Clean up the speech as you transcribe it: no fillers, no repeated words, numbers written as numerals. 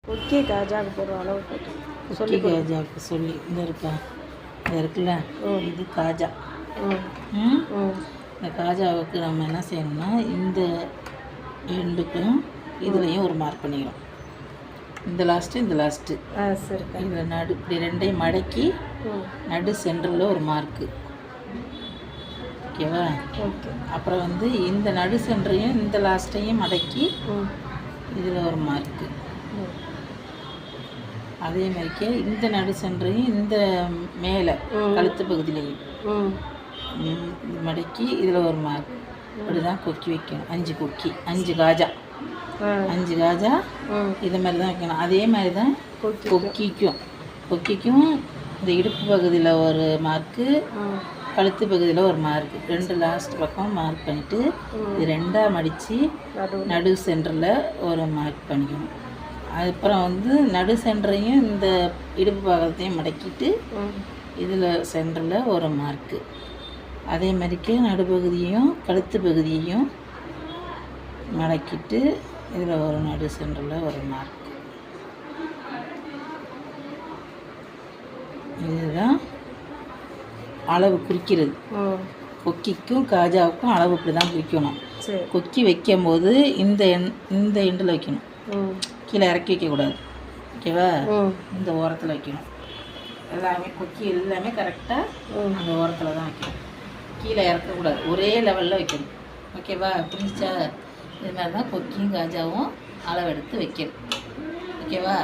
கொக்கி காஜாவுக்கு போடுற அளவு போட்டு சொல்லி காஜாவுக்கு சொல்லி இந்த இருக்கா இந்த இருக்குல்ல இது காஜா. இந்த காஜாவுக்கு நம்ம என்ன செய்யணும்னா இந்த ரெண்டுக்கும் இதுலேயும் ஒரு மார்க் பண்ணிக்கிறோம். இந்த லாஸ்ட்டு இந்த லாஸ்ட்டு சரி. இதில் நடு இப்படி ரெண்டையும் மடக்கி நடு சென்டரில் ஒரு மார்க்கு. ஓகேவா? ஓகே. அப்புறம் வந்து இந்த நடு சென்டரையும் இந்த லாஸ்ட்டையும் மடக்கி இதில் ஒரு மார்க்கு. அதே மாதிரிக்கே இந்த நடு சென்டரையும் இந்த மேலே கழுத்து பகுதியிலையும் மடக்கி இதில் ஒரு மார்க். இப்படி தான் கொக்கி வைக்கணும். 5 கொக்கி, 5 காஜா, 5 காஜா இது மாதிரி தான் வைக்கணும். அதே மாதிரி தான் கொக்கிக்கும் இந்த இடுப்பு பகுதியில் ஒரு மார்க்கு, கழுத்து பகுதியில் ஒரு மார்க்கு, 2 லாஸ்ட் பக்கம் மார்க் பண்ணிவிட்டு இது 2ஆக மடித்து நடு சென்டரில் ஒரு மார்க் பண்ணிக்கணும். அதுக்கப்புறம் வந்து நடு சென்டரையும் இந்த இடுப்பு பாகத்தையும் மடக்கிட்டு இதில் சென்டரில் ஒரு மார்க்கு. அதே மாதிரிக்கு நடுப்பகுதியையும் கழுத்து பகுதியையும் மடக்கிட்டு இதில் ஒரு நடு சென்டரில் ஒரு மார்க். இதுதான் அளவு குறிக்கிறது. கொக்கிக்கும் காஜாவுக்கும் அளவு இப்படி தான் குறிக்கணும். கொக்கி வைக்கும் போது இந்த எண்டில் வைக்கணும், கீழே இறக்கி வைக்கக்கூடாது. ஓகேவா? இந்த ஓரத்தில் வைக்கணும். எல்லாமே கொக்கி எல்லாமே கரெக்டாக அந்த ஓரத்தில் தான் வைக்கணும், கீழே இறக்கக்கூடாது, ஒரே லெவலில் வைக்கணும். ஓகேவா? புரிஞ்சா? இது மாதிரி தான் கொக்கியும் காஜாவும் அளவெடுத்து வைக்கணும். ஓகேவா?